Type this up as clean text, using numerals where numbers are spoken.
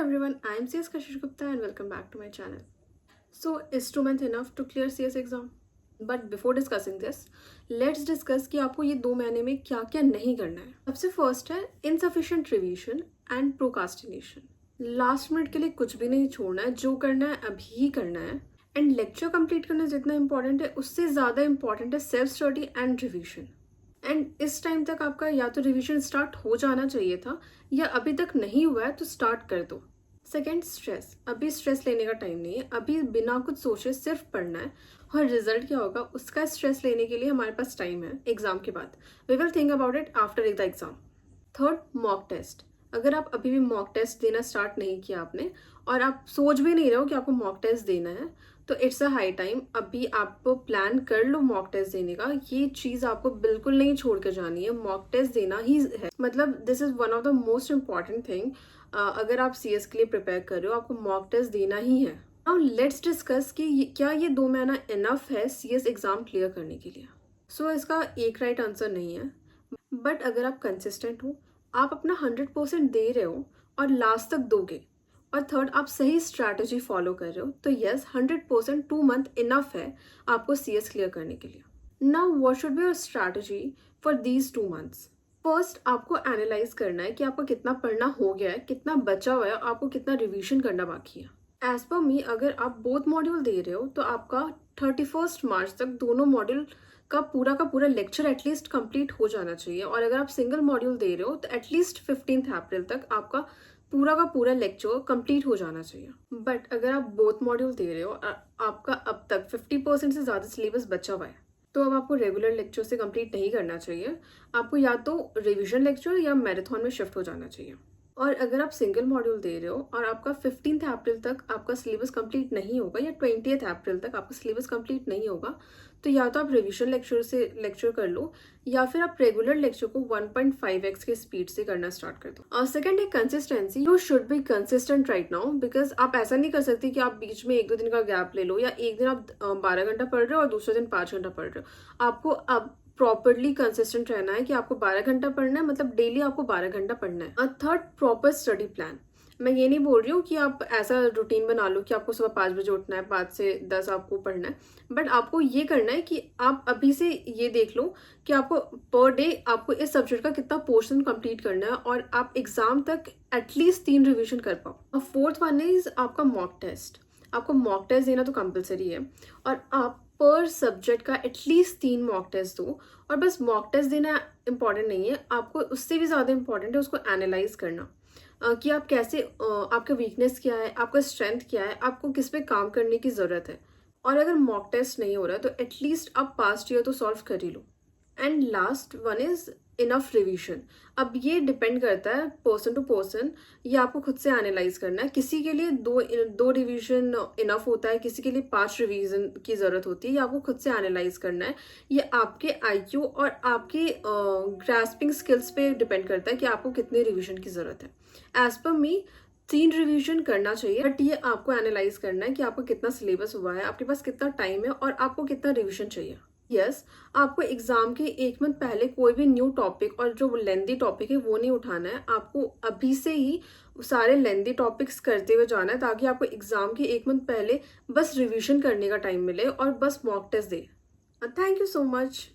everyone, I am CS Kashish Gupta and welcome back to my channel. So, is 2 months enough to clear CS exam? But before discussing this, let's discuss कि आपको ये 2 महीने में क्या क्या नहीं करना है. सबसे फर्स्ट है insufficient revision and procrastination. Last minute के लिए कुछ भी नहीं छोड़ना है, जो करना है अभी ही करना है. एंड लेक्चर कंप्लीट करना जितना इंपॉर्टेंट है उससे ज़्यादा इंपॉर्टेंट है self study and revision. And इस टाइम तक आपका या तो रिवीजन स्टार्ट हो जाना चाहिए था या अभी तक नहीं हुआ है तो स्टार्ट कर दो. Second, stress. अभी स्ट्रेस लेने का टाइम नहीं है. अभी बिना कुछ सोचे सिर्फ पढ़ना है और रिजल्ट क्या होगा उसका स्ट्रेस लेने के लिए हमारे पास टाइम है एग्जाम के बाद. We will think about it after the exam. Third, mock test. अगर आप अभी भी मॉक टेस्ट देना स्टार्ट नहीं किया आपने और आप सोच भी नहीं रहे हो कि आपको मॉक टेस्ट देना है तो इट्स अ हाई टाइम. अभी आपको प्लान कर लो मॉक टेस्ट देने का. ये चीज आपको बिल्कुल नहीं छोड़ के जानी है. मॉक टेस्ट देना ही है. मतलब this is one of the most important thing. अगर आप सीएस के लिए प्रिपेयर कर रहे हो आपको मॉक टेस्ट देना ही है. नाउ लेट्स डिस्कस कि क्या ये 2 महीना इनफ है सीएस एग्जाम क्लियर करने के लिए. सो इसका एक राइट आंसर नहीं है. बट अगर आप कंसिस्टेंट हो, आप अपना 100% दे रहे हो और लास्ट तक दोगे, और थर्ड आप सही स्ट्रैटेजी फॉलो कर रहे हो तो यस 100% 2 मंथ इनफ है आपको सीएस क्लियर करने के लिए. Now what should be your strategy for these 2 months. First आपको एनालाइज करना है कि आपको कितना पढ़ना हो गया है, कितना बचा हुआ है, आपको कितना रिवीजन करना बाकी है. एज पर मी, अगर आप बोथ मॉड्यूल दे रहे हो तो आपका 31 मार्च तक दोनों मॉड्यूल का पूरा लेक्चर एटलीस्ट कंप्लीट हो जाना चाहिए. और अगर आप सिंगल मॉड्यूल दे रहे हो तो एटलीस्ट 15 अप्रैल तक आपका पूरा लेक्चर कंप्लीट हो जाना चाहिए. बट अगर आप बोथ मॉड्यूल दे रहे हो और आपका अब तक 50% से ज़्यादा सिलेबस बचा हुआ है तो अब आपको रेगुलर लेक्चर से कंप्लीट नहीं करना चाहिए. आपको या तो रिवीजन लेक्चर या मैराथन में शिफ्ट हो जाना चाहिए. और अगर आप सिंगल मॉड्यूल दे रहे हो और आपका 15 अप्रैल तक आपका सिलेबस कंप्लीट नहीं होगा या 20 अप्रैल तक आपका सिलेबस कंप्लीट नहीं होगा तो या तो आप रिवीजन लेक्चर से लेक्चर कर लो या फिर आप रेगुलर लेक्चर को 1.5x के स्पीड से करना स्टार्ट कर दो. और सेकंड है consistency. You should be consistent right now because आप ऐसा नहीं कर सकते कि आप बीच में 1-2 दिन का गैप ले लो या एक दिन आप 12 घंटा पढ़ रहे हो और दूसरे दिन 5 घंटा पढ़ रहे हो. आपको अब प्रॉपरली कंसिस्टेंट रहना है कि आपको 12 घंटा पढ़ना है, मतलब डेली आपको 12 घंटा पढ़ना है. Third, proper study plan. मैं ये नहीं बोल रही हूँ कि आप ऐसा रूटीन बना लो कि आपको सुबह 5 बजे उठना है, 5 से 10 आपको पढ़ना है. बट आपको ये करना है कि आप अभी से ये देख लो कि आपको पर डे आपको इस सब्जेक्ट का कितना पोर्शन कंप्लीट करना है और आप एग्जाम तक एटलीस्ट 3 रिविजन कर पाओ. फोर्थ वन इज आपका मॉक टेस्ट. आपको मॉक टेस्ट देना तो कंपलसरी है और आप पर सब्जेक्ट का एटलीस्ट 3 मॉक टेस्ट दो. और बस मॉक टेस्ट देना इंपॉर्टेंट नहीं है, आपको उससे भी ज़्यादा इंपॉर्टेंट है उसको एनालाइज करना कि आप कैसे, आपका वीकनेस क्या है, आपका स्ट्रेंथ क्या है, आपको किस पे काम करने की ज़रूरत है. और अगर मॉक टेस्ट नहीं हो रहा है तो एटलीस्ट आप पास्ट ईयर तो सॉल्व कर ही लो. And last one is enough revision. अब ये डिपेंड करता है पर्सन टू पर्सन. ये आपको खुद से एनालाइज करना है. किसी के लिए दो रिवीजन इनफ होता है, किसी के लिए 5 रिवीजन की जरूरत होती है. ये आपको खुद से एनालाइज करना है. ये आपके आईक्यू और आपके ग्रास्पिंग स्किल्स पे डिपेंड करता है कि आपको कितने रिवीजन की जरूरत है. एज पर मी 3 रिवीजन करना चाहिए. बट ये आपको एनालाइज करना है कि आपको कितना सिलेबस हुआ है, आपके पास कितना टाइम है और आपको कितना रिवीजन चाहिए. यस, आपको एग्जाम के 1 मंथ पहले कोई भी न्यू टॉपिक और जो लेंदी टॉपिक है वो नहीं उठाना है. आपको अभी से ही सारे लेंदी टॉपिक्स करते हुए जाना है ताकि आपको एग्जाम के 1 मंथ पहले बस रिवीजन करने का टाइम मिले और बस मॉक टेस्ट दे. Thank you so much.